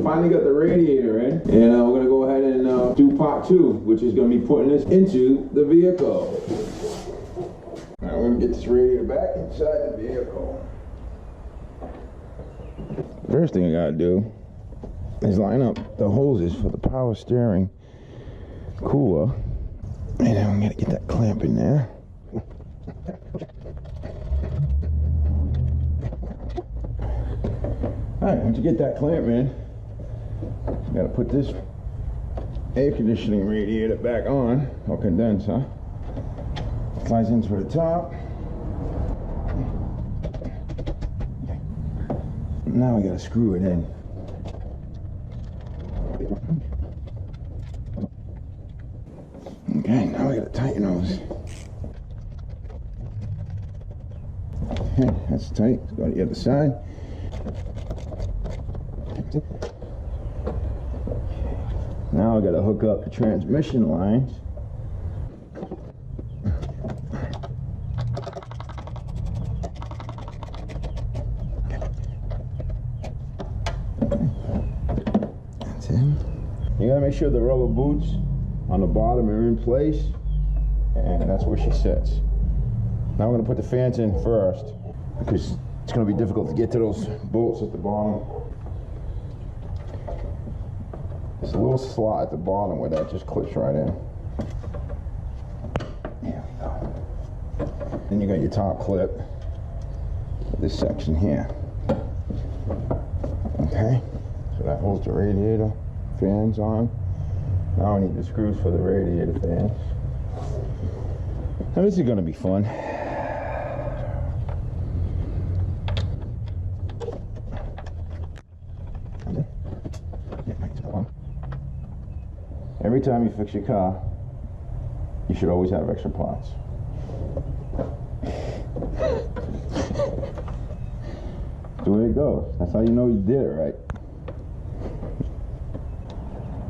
finally got the radiator in, and we're gonna go ahead and do part 2, which is gonna be putting this into the vehicle. Now we're gonna get this radiator back inside the vehicle. First thing I gotta do is line up the hoses for the power steering cooler, and then I'm gonna get that clamp in there. Alright, once you get that clamp in, you gotta put this air conditioning radiator back on, or condenser. Slides into the top. Now we gotta screw it in. Okay, now we gotta tighten those. Okay, that's tight. Let's go to the other side. Now I gotta hook up the transmission lines. That's in. You gotta make sure the rubber boots on the bottom are in place, and that's where she sits. Now we're gonna put the fans in first, because it's gonna be difficult to get to those bolts at the bottom. There's a little slot at the bottom where that just clips right in. There we go. Then you got your top clip, this section here. Okay, so that holds the radiator fans on. Now I need the screws for the radiator fans. Now this is going to be fun. Every time you fix your car, you should always have extra parts. That's the way it goes. That's how you know you did it right.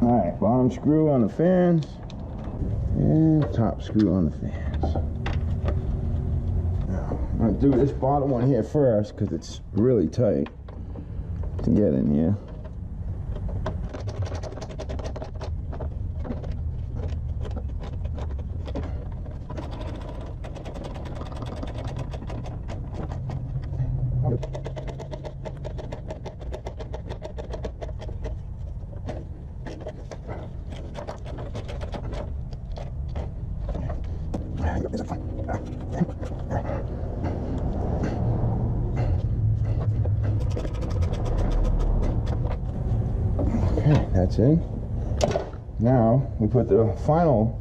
Alright, bottom screw on the fans, and top screw on the fans. Now, I'm going to do this bottom one here first, because it's really tight to get in here. Okay, that's in. Now we put the final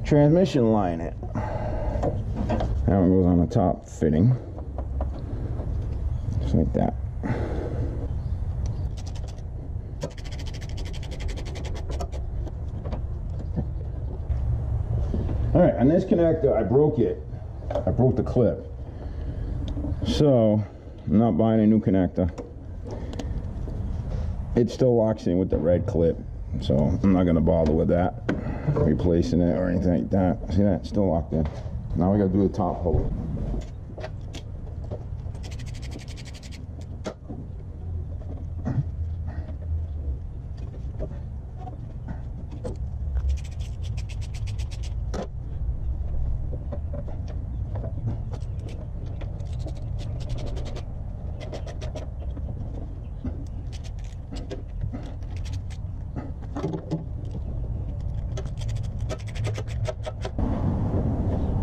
transmission line in. That one goes on the top fitting, just like that. All right, on this connector, I broke it. I broke the clip. So, I'm not buying a new connector. It still locks in with the red clip, so I'm not gonna bother with that, replacing it or anything like that. See that? It's still locked in. Now we gotta do the top hole.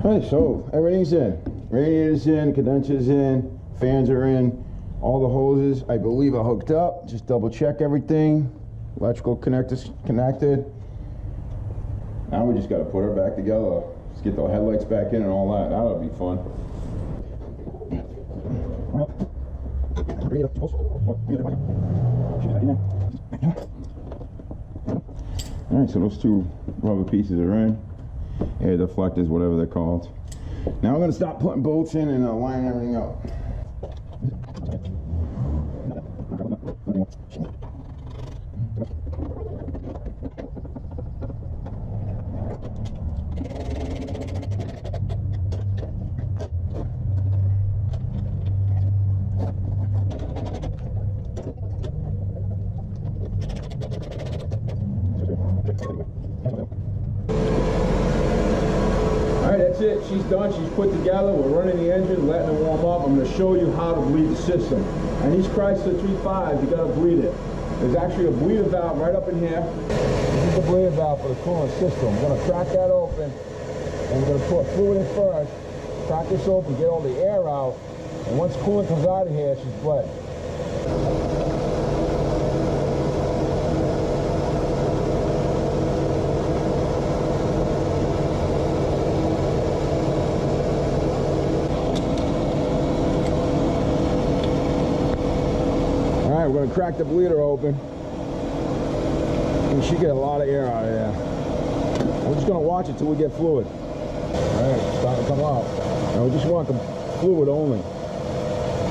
Alright, so everything's in. Radiator's in, condenser's in, fans are in, all the hoses I believe are hooked up. Just double check everything. Electrical connectors connected. Now we just gotta put her back together. Let's get the headlights back in and all that. That'll be fun. Alright, so those two rubber pieces are in. Air deflectors, whatever they're called. Now we're going to start putting bolts in and line everything up. Alright, that's it. She's done. She's put together. We're running the engine, letting it warm up. I'm going to show you how to bleed the system. And these Chrysler 3.5s, you got to bleed it. There's actually a bleeder valve right up in here. This is the bleeder valve for the coolant system. We're going to crack that open, and we're going to put fluid in first. Crack this open, get all the air out, and once coolant comes out of here, she's bled. We're going to crack the bleeder open. You should get a lot of air out of there. We're just going to watch it till we get fluid. Alright, it's starting to come out. And we just want the fluid only.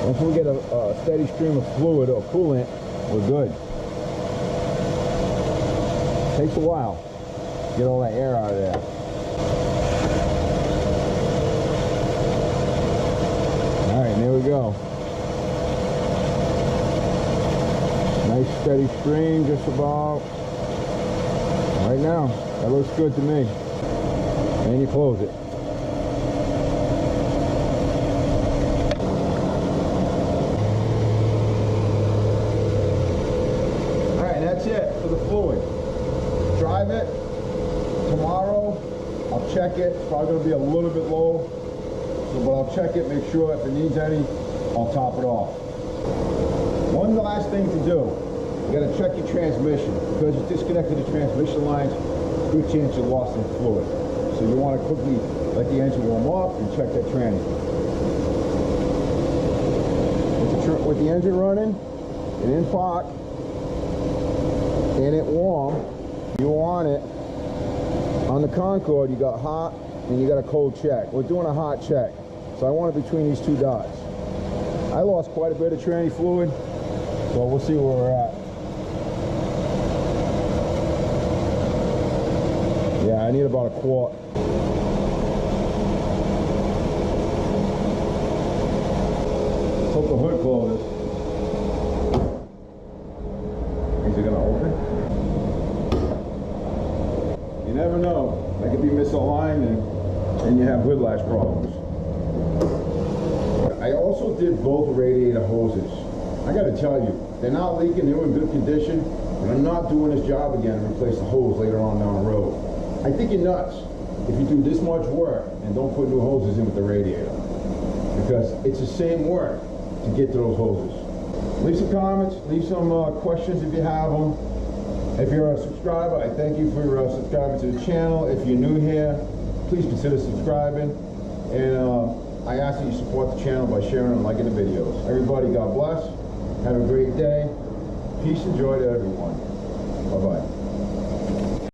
Once we get a steady stream of fluid or coolant, we're good. Takes a while to get all that air out of there. Alright, there we go. Nice steady stream, just about. Right now, that looks good to me. And you close it. Alright, that's it for the fluid. Drive it. Tomorrow, I'll check it. It's probably going to be a little bit low. So, but I'll check it, make sure if it needs any, I'll top it off. One last thing to do. You got to check your transmission. Because you disconnected the transmission lines, good chance you lost some fluid. So you want to quickly let the engine warm up and check that tranny. With the engine running and in park and it warm, you want it on the Concorde. You got hot and you got a cold check. We're doing a hot check, so I want it between these two dots. I lost quite a bit of tranny fluid, so we'll see where we're at. Yeah, I need about a quart. Hope the hood closes. Is it gonna open? You never know. That could be misaligned and you have hood latch problems. I also did both radiator hoses. I gotta tell you, they're not leaking, they were in good condition, but I'm not doing this job again to replace the hose later on down the road. I think you're nuts if you do this much work and don't put new hoses in with the radiator, because it's the same work to get to those hoses. Leave some comments, leave some questions if you have them. If you're a subscriber, I thank you for subscribing to the channel. If you're new here, please consider subscribing, and I ask that you support the channel by sharing and liking the videos. Everybody, God bless. Have a great day. Peace and joy to everyone. Bye-bye.